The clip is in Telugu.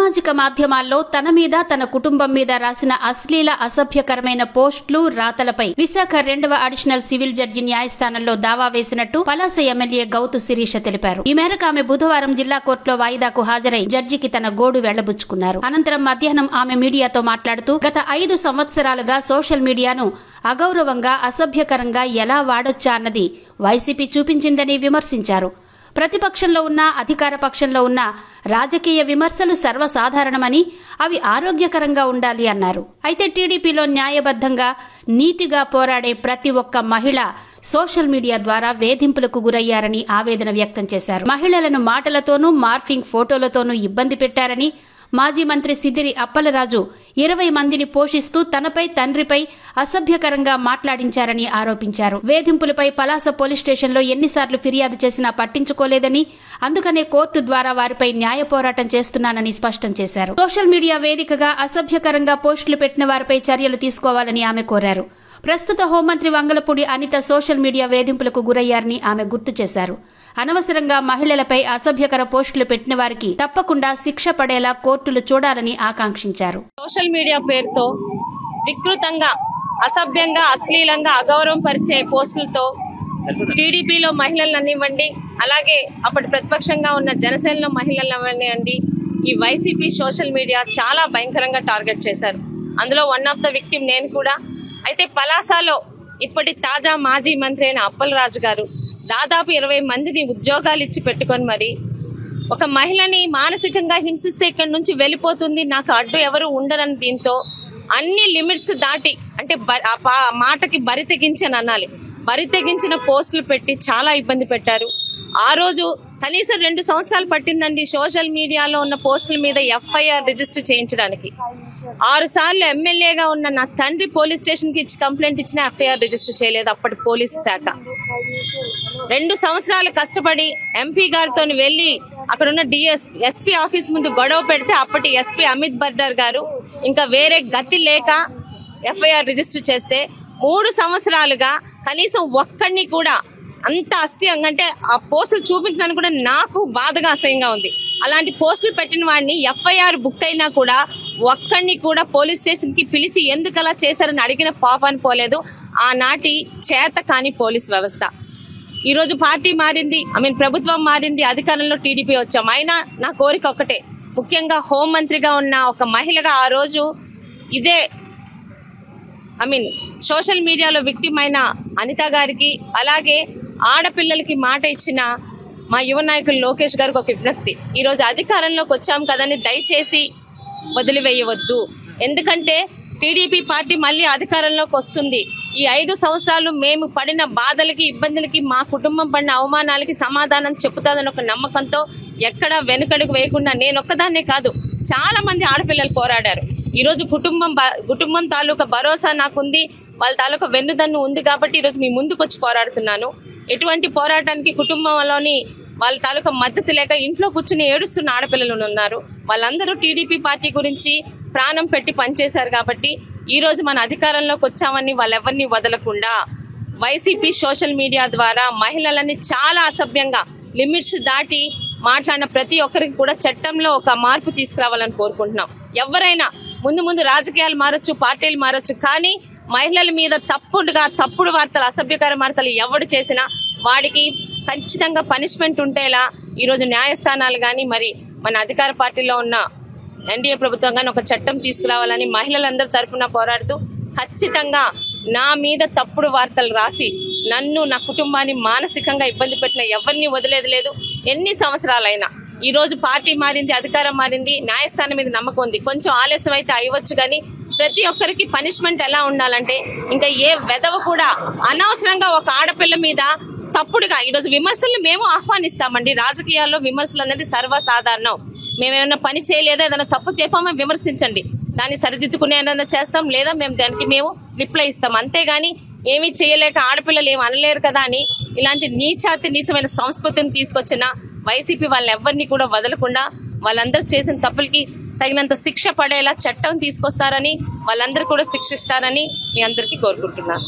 సామాజిక మాధ్యమాల్లో తన మీద తన కుటుంబం మీద రాసిన అశ్లీల అసభ్యకరమైన పోస్టులు రాతలపై విశాఖ 2వ అడిషనల్ సివిల్ జడ్జి న్యాయస్థానంలో దావా వేసినట్టు పలాస ఎమ్మెల్యే గౌతు శిరీష తెలిపారు. ఈ మేరకు ఆమె బుధవారం జిల్లా కోర్టులో వాయిదాకు హాజరై జడ్జికి తన గోడు వెళ్లబుచ్చుకున్నారు. అనంతరం మధ్యాహ్నం ఆమె మీడియాతో మాట్లాడుతూ గత 5 సంవత్సరాలుగా సోషల్ మీడియాను అగౌరవంగా అసభ్యకరంగా ఎలా వాడొచ్చా అన్నది వైసీపీ చూపించిందని విమర్శించారు. ప్రతిపక్షంలో ఉన్న అధికార పక్షంలో ఉన్న రాజకీయ విమర్శలు సర్వసాధారణమని అవి ఆరోగ్యకరంగా ఉండాలి అన్నారు. అయితే టీడీపీలో న్యాయబద్ధంగా నీతిగా పోరాడే ప్రతి ఒక్క మహిళ సోషల్ మీడియా ద్వారా వేధింపులకు గురయ్యారని ఆవేదన వ్యక్తం చేశారు. మహిళలను మాటలతోనూ మార్ఫింగ్ ఫోటోలతోనూ ఇబ్బంది పెట్టారని, మాజీ మంత్రి సిద్దిరి అప్పలరాజు 20 మందిని పోషిస్తూ తనపై తండ్రిపై అసభ్యకరంగా మాట్లాడించారని ఆరోపించారు. వేధింపులపై పలాస పోలీస్ స్టేషన్లో ఎన్నిసార్లు ఫిర్యాదు చేసినా పట్టించుకోలేదని, అందుకనే కోర్టు ద్వారా వారిపై న్యాయ పోరాటం చేస్తున్నానని స్పష్టం చేశారు. సోషల్ మీడియా వేదికగా అసభ్యకరంగా పోస్టులు పెట్టిన వారిపై చర్యలు తీసుకోవాలని ఆమె కోరారు. ప్రస్తుత హోంమంత్రి వంగలపూడి అనిత సోషల్ మీడియా వేధింపులకు గురయ్యారని ఆమె గుర్తు చేశారు. అనవసరంగా మహిళలపై అసభ్యకర పోస్టులు పెట్టిన వారికి తప్పకుండా శిక్ష పడేలా కోర్టులు చూడాలని ఆకాంక్షించారు. సోషల్ మీడియా పేరుతో వికృతంగా, అసభ్యంగా, అశ్లీలంగా అగౌరవం పరిచే పోస్టులతో టీడీపీలో మహిళలను అనివ్వండి, అలాగే అప్పటి ప్రతిపక్షంగా ఉన్న జనసేనలో మహిళలను అనివ్వండి, ఈ వైసీపీ సోషల్ మీడియా చాలా భయంకరంగా టార్గెట్ చేశారు. అందులో వన్ ఆఫ్ ద విక్టిమ్ నేను కూడా. అయితే పలాసలో ఇప్పటి తాజా మాజీ మంత్రి అయిన అప్పలరాజు గారు దాదాపు 20 మందిని ఉద్యోగాలు ఇచ్చి పెట్టుకొని మరి ఒక మహిళని మానసికంగా హింసిస్తే ఇక్కడి నుంచి వెళ్ళిపోతుంది, నాకు అడ్డు ఎవరు ఉండరని దీంతో అన్ని లిమిట్స్ దాటి, అంటే మాటకి బరి తెగించని అనాలి, బరి తెగించిన పోస్టులు పెట్టి చాలా ఇబ్బంది పెట్టారు. ఆ రోజు కనీసం 2 సంవత్సరాలు పట్టిందండి సోషల్ మీడియాలో ఉన్న పోస్టుల మీద FIR రిజిస్టర్ చేయించడానికి. 6 సార్లు ఎమ్మెల్యేగా ఉన్న నా తండ్రి పోలీస్ స్టేషన్ కి ఇచ్చి కంప్లైంట్ ఇచ్చిన FIR రిజిస్టర్ చేయలేదు అప్పటి పోలీసు శాఖ. 2 సంవత్సరాలు కష్టపడి ఎంపీ గారితో వెళ్లి అక్కడున్న ఎస్పీ ఆఫీస్ ముందు గొడవ పెడితే అప్పటి ఎస్పీ అమిత్ బర్డర్ గారు ఇంకా వేరే గతి లేక FIR రిజిస్టర్ చేస్తే 3 సంవత్సరాలుగా కనీసం ఒక్కడిని కూడా అంత అసహ్యంగా, అంటే ఆ పోస్టులు చూపించడానికి కూడా నాకు బాధగా అసహ్యంగా ఉంది. అలాంటి పోస్టులు పెట్టిన వాడిని FIR బుక్ అయినా కూడా ఒక్కడిని కూడా పోలీస్ స్టేషన్ కి పిలిచి ఎందుకు అలా చేశారని అడిగిన పాపాన్ని పోలేదు ఆనాటి చేత కాని పోలీస్ వ్యవస్థ. ఈ రోజు పార్టీ మారింది, ప్రభుత్వం మారింది, అధికారంలో టీడీపీ వచ్చాం. అయినా నా కోరిక ఒకటే, ముఖ్యంగా హోంమంత్రిగా ఉన్న ఒక మహిళగా ఆ రోజు ఇదే సోషల్ మీడియాలో విక్టిమ్ అయిన అనిత గారికి, అలాగే ఆడపిల్లలకి మాట ఇచ్చిన మా యువ నాయకులు లోకేష్ గారికి ఒక విజ్ఞప్తి. ఈ రోజు అధికారంలోకి వచ్చాం కదని దయచేసి వదిలివేయవద్దు. ఎందుకంటే టీడీపీ పార్టీ మళ్ళీ అధికారంలోకి వస్తుంది. ఈ 5 సంవత్సరాలు మేము పడిన బాధలకి, ఇబ్బందులకి, మా కుటుంబం పడిన అవమానాలకి సమాధానం చెబుతాదని ఒక నమ్మకంతో ఎక్కడా వెనుకడుగు వేయకుండా నేనొక్కదాన్నే కాదు, చాలా మంది ఆడపిల్లలు పోరాడారు. ఈ రోజు కుటుంబం తాలూకా భరోసా నాకుంది, వాళ్ళ తాలూకా వెన్నుదన్ను ఉంది కాబట్టి ఈ రోజు మీ ముందుకు వచ్చి పోరాడుతున్నాను. ఎటువంటి పోరాటానికి కుటుంబంలోని వాళ్ళ తాలూకా మద్దతు లేక ఇంట్లో కూర్చుని ఏడుస్తున్న ఆడపిల్లలు ఉన్నారు. వాళ్ళందరూ టీడీపీ పార్టీ గురించి ప్రాణం పెట్టి పనిచేశారు కాబట్టి ఈ రోజు మన అధికారంలోకి వచ్చామని వాళ్ళెవరిని వదలకుండా వైసీపీ సోషల్ మీడియా ద్వారా మహిళలని చాలా అసభ్యంగా లిమిట్స్ దాటి మాట్లాడిన ప్రతి ఒక్కరికి కూడా చట్టంలో ఒక మార్పు తీసుకురావాలని కోరుకుంటున్నాం. ఎవరైనా ముందు రాజకీయాలు మారొచ్చు, పార్టీలు మారొచ్చు, కానీ మహిళల మీద తప్పుడు వార్తలు, అసభ్యకర వార్తలు ఎవడు చేసినా వాడికి ఖచ్చితంగా పనిష్మెంట్ ఉంటేలా ఈరోజు న్యాయస్థానాలు కానీ మరి మన అధికార పార్టీలో ఉన్న ఎన్డీఏ ప్రభుత్వం కానీ ఒక చట్టం తీసుకురావాలని మహిళలందరి తరఫున పోరాడుతూ, ఖచ్చితంగా నా మీద తప్పుడు వార్తలు రాసి నన్ను, నా కుటుంబాన్ని మానసికంగా ఇబ్బంది పెట్టిన ఎవరిని వదిలేది లేదు. ఎన్ని సంవత్సరాలైనా ఈ రోజు పార్టీ మారింది, అధికారం మారింది, న్యాయస్థానం మీద నమ్మకం ఉంది. కొంచెం ఆలస్యం అయితే అయ్యవచ్చు, కానీ ప్రతి ఒక్కరికి పనిష్మెంట్ ఎలా ఉండాలంటే ఇంకా ఏ వెధవ కూడా అనవసరంగా ఒక ఆడపిల్ల మీద తప్పుడుగా ఈరోజు విమర్శలను మేము ఆహ్వానిస్తామండి. రాజకీయాల్లో విమర్శలు అనేది సర్వసాధారణం. మేమేమైనా పని చేయలేదా, ఏదైనా తప్పు చేపామో విమర్శించండి, దాన్ని సరిదిద్దుకునే ఏదైనా చేస్తాం, లేదా దానికి మేము రిప్లై ఇస్తాం. అంతేగాని ఏమీ చేయలేక ఆడపిల్లలు ఏమి అనలేరు కదా అని ఇలాంటి నీచమైన సంస్కృతిని తీసుకొచ్చిన వైసీపీ వాళ్ళని ఎవరిని కూడా వదలకుండా వాళ్ళందరూ చేసిన తప్పులకి తగినంత శిక్ష పడేలా చట్టం తీసుకొస్తారని, వాళ్ళందరూ కూడా శిక్షిస్తారని మీ అందరికీ కోరుకుంటున్నాను.